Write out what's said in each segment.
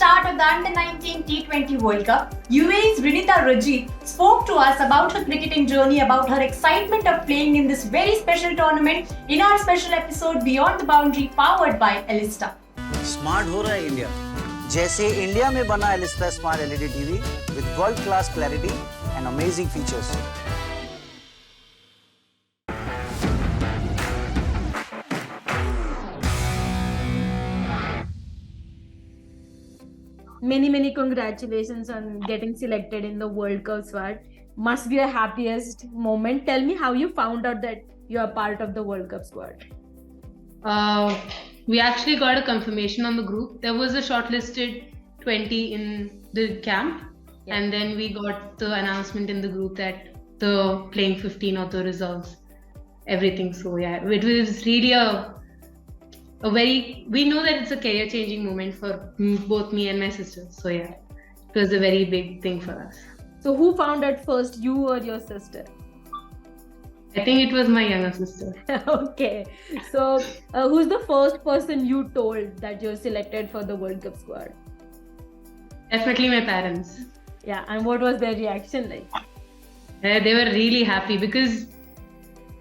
start of the Under-19 T20 World Cup, UAE's Rinita Rajit spoke to us about her cricketing journey, about her excitement of playing in this very special tournament in our special episode Beyond the Boundary, powered by Elista. Smart हो रहा है India, जैसे India में बना Elista smart LED TV with world class clarity and amazing features. Many congratulations on getting selected in the World Cup squad. Must be the happiest moment. Tell me how you found out that you are part of the World Cup squad. We actually got a confirmation on the group. There was a shortlisted 20 in the camp, and then we got the announcement in the group that the playing 15 of the reserves, everything. So yeah, it was really we know that it's a career changing moment for both me and my sister. So yeah, it was a very big thing for us. So who found out first, you or your sister? I think it was my younger sister. Okay. So who's the first person you told that you're selected for the World Cup squad? Definitely my parents. Yeah, and what was their reaction like? They were really happy because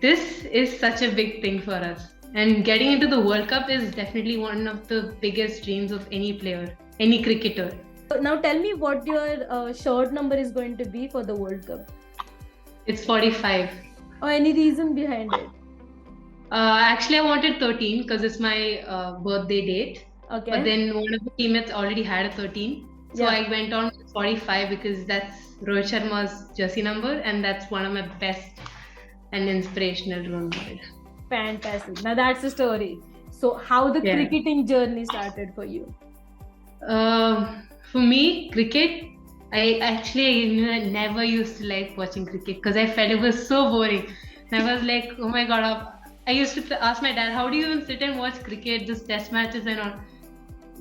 this is such a big thing for us. And getting into the World Cup is definitely one of the biggest dreams of any player, any cricketer. Now tell me what your shirt number is going to be for the World Cup. It's 45. Or any reason behind it? Actually, I wanted 13 because it's my birthday date. Okay. But then one of the teammates already had a 13. So I went on with 45 because that's Rohit Sharma's jersey number and that's one of my best and inspirational role models. Fantastic. Now that's the story. So how the cricketing journey started for you? For me, cricket, I never used to like watching cricket because I felt it was so boring. And I was like, oh my god, I used to ask my dad, how do you even sit and watch cricket, just test matches and all.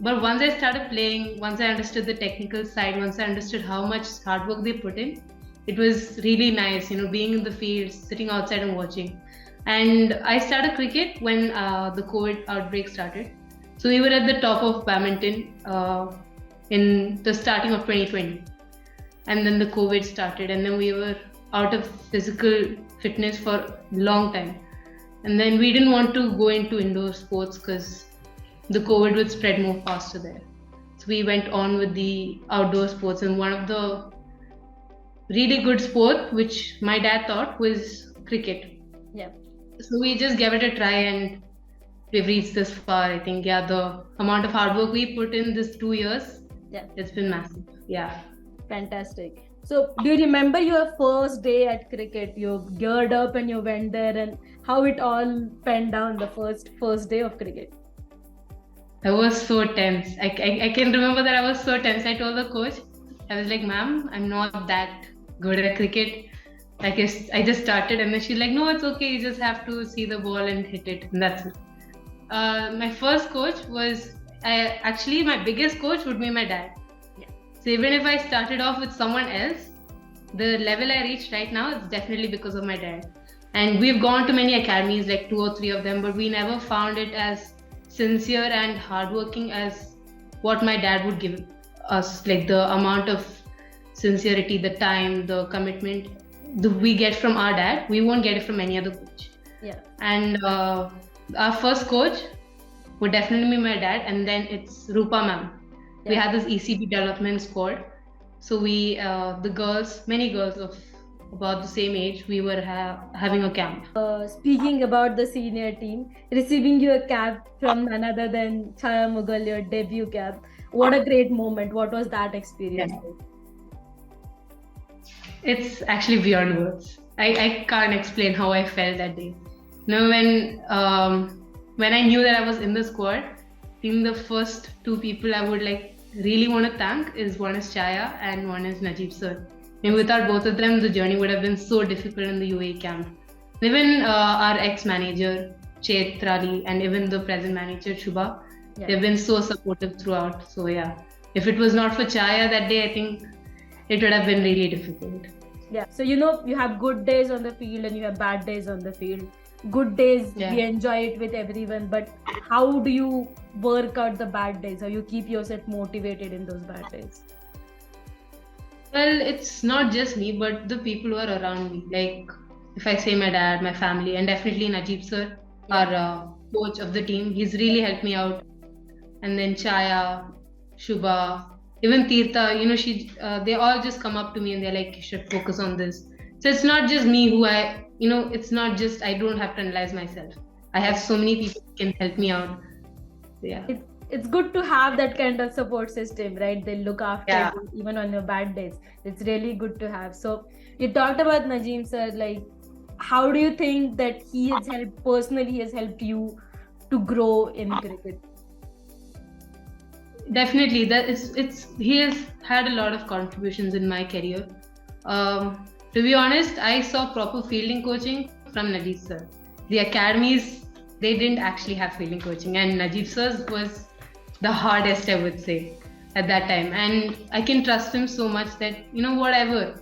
But once I started playing, once I understood the technical side, once I understood how much hard work they put in, it was really nice, being in the field, sitting outside and watching. And I started cricket when the COVID outbreak started. So we were at the top of badminton in the starting of 2020. And then the COVID started and then we were out of physical fitness for a long time. And then we didn't want to go into indoor sports because the COVID would spread more faster there. So we went on with the outdoor sports, and one of the really good sport which my dad thought was cricket. Yeah. So we just gave it a try and we've reached this far. I think, the amount of hard work we put in this 2 years, it's been massive. Yeah. Fantastic. So do you remember your first day at cricket? You geared up and you went there, and how it all went down the first day of cricket? I was so tense. I can remember that I was so tense. I told the coach, I was like, ma'am, I'm not that good at cricket. I guess I just started, and then she's like, no, it's okay. You just have to see the ball and hit it, and that's it. My first coach was my biggest coach would be my dad. So even if I started off with someone else, the level I reached right now is definitely because of my dad. And we've gone to many academies, like 2 or 3 of them, but we never found it as sincere and hardworking as what my dad would give us. Like the amount of sincerity, the time, the commitment we get from our dad, we won't get it from any other coach. Yeah. And our first coach would definitely be my dad, and then it's Rupa ma'am. We had this ECB development squad. So we, many girls of about the same age, we were having a camp. Speaking about the senior team, receiving your cap from none other than Chaya Mughal, your debut cap. What a great moment. What was that experience like? It's actually beyond words. I can't explain how I felt that day. When I knew that I was in the squad, I think the first 2 people I would really want to thank is one is Chaya and one is Najib sir. And without both of them, the journey would have been so difficult in the UAE camp. Even our ex-manager, Chetrali, and even the present manager, Shubha, they've been so supportive throughout. So if it was not for Chaya that day, I think it would have been really difficult. Yeah. So you have good days on the field and you have bad days on the field. good days, Yeah. we enjoy it with everyone, but how do you work out the bad days? How you keep yourself motivated in those bad days? Well, it's not just me, but the people who are around me. Like, if I say my dad, my family, and definitely Najib sir, our coach of the team, he's really helped me out. And then Chaya, Shubha, even Tirtha, they all just come up to me and they're like, you should focus on this. So it's not just me it's not just, I don't have to analyze myself. I have so many people who can help me out. Yeah. It's good to have that kind of support system, right? They look after Yeah. you even on your bad days. It's really good to have. So you talked about Najeem sir, like how do you think that he has helped you to grow in cricket? Definitely, he has had a lot of contributions in my career. To be honest, I saw proper fielding coaching from Najib sir. The academies, they didn't actually have fielding coaching, and Najib sir's was the hardest, I would say, at that time. And I can trust him so much that whatever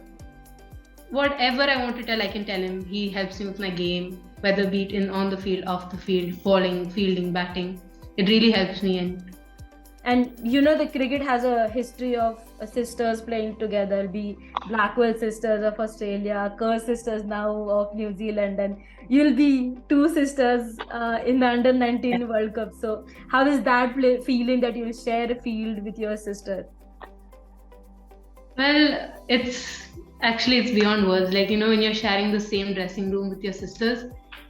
I want to tell, I can tell him. He helps me with my game, whether be it on the field, off the field, bowling, fielding, batting. It really helps me. And the cricket has a history of sisters playing together, be Blackwell sisters of Australia, Kerr sisters now of New Zealand, and you'll be two sisters in the Under-19 World Cup. So how is that feeling that you'll share a field with your sister? Well, it's beyond words. Like, when you're sharing the same dressing room with your sisters,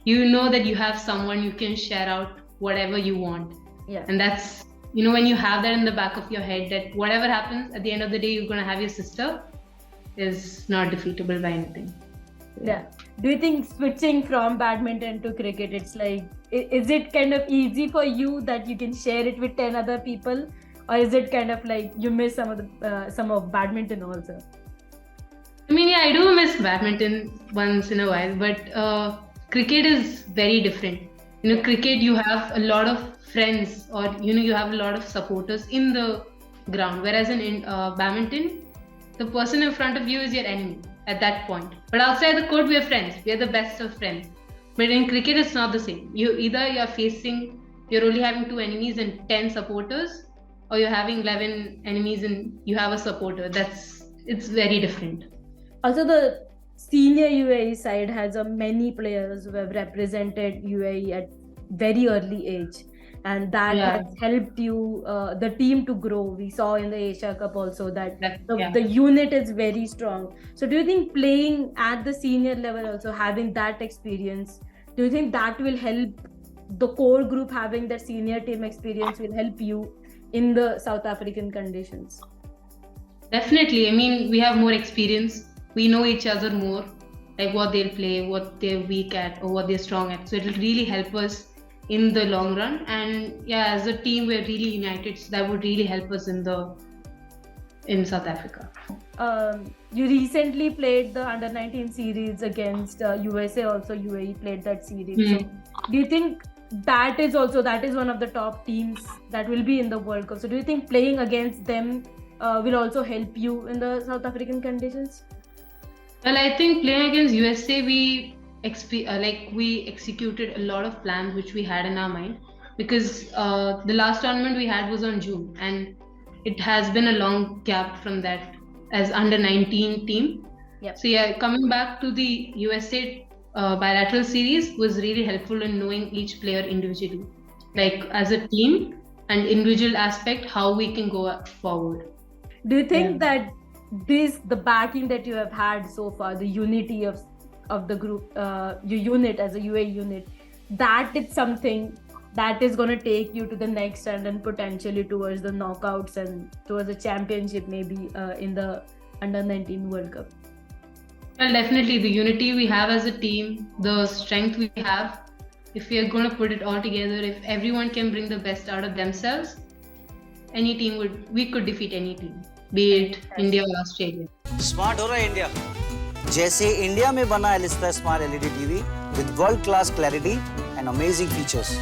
you know that you have someone you can share out whatever you want. Yeah. And that's, when you have that in the back of your head, that whatever happens, at the end of the day, you're going to have your sister, is not defeatable by anything. Yeah. Do you think switching from badminton to cricket, it's like, is it kind of easy for you that you can share it with 10 other people? Or is it kind of like you miss some of badminton also? I mean, yeah, I do miss badminton once in a while, but cricket is very different. Cricket, you have a lot of friends, or you have a lot of supporters in the ground, whereas in badminton, the person in front of you is your enemy at that point. But outside the court, we are friends. We are the best of friends. But in cricket, it's not the same. You're only having 2 enemies and 10 supporters, or you're having 11 enemies and you have a supporter. It's very different. Also, the senior UAE side has many players who have represented UAE at very early age, and that has helped you, the team, to grow. We saw in the Asia Cup also that the unit is very strong. So do you think playing at the senior level, also having that experience, do you think that will help the core group? Having that senior team experience will help you in the South African conditions? Definitely. I mean, we have more experience. We know each other more, like what they'll play, what they're weak at, or what they're strong at. So it'll really help us in the long run. And yeah, as a team, we're really united. So that would really help us in South Africa. You recently played the Under-19 series against USA. Also, UAE played that series. So do you think that is one of the top teams that will be in the World Cup? So do you think playing against them will also help you in the South African conditions? Well, I think playing against USA, we executed a lot of plans which we had in our mind, because the last tournament we had was on June, and it has been a long gap from that as Under-19 team. Yep. So yeah, coming back to the USA bilateral series was really helpful in knowing each player individually, like as a team and individual aspect, how we can go forward. Do you think that the backing that you have had so far, the unity of the group, your unit as a UAE unit, that is something that is going to take you to the next round and potentially towards the knockouts and towards the championship, maybe in the Under-19 World Cup? Well, definitely the unity we have as a team, the strength we have, if we are going to put it all together, if everyone can bring the best out of themselves, we could defeat any team, be it India or Australia. Smart हो रहा है India, जैसे India में बना Elista smart LED TV with world class clarity and amazing features.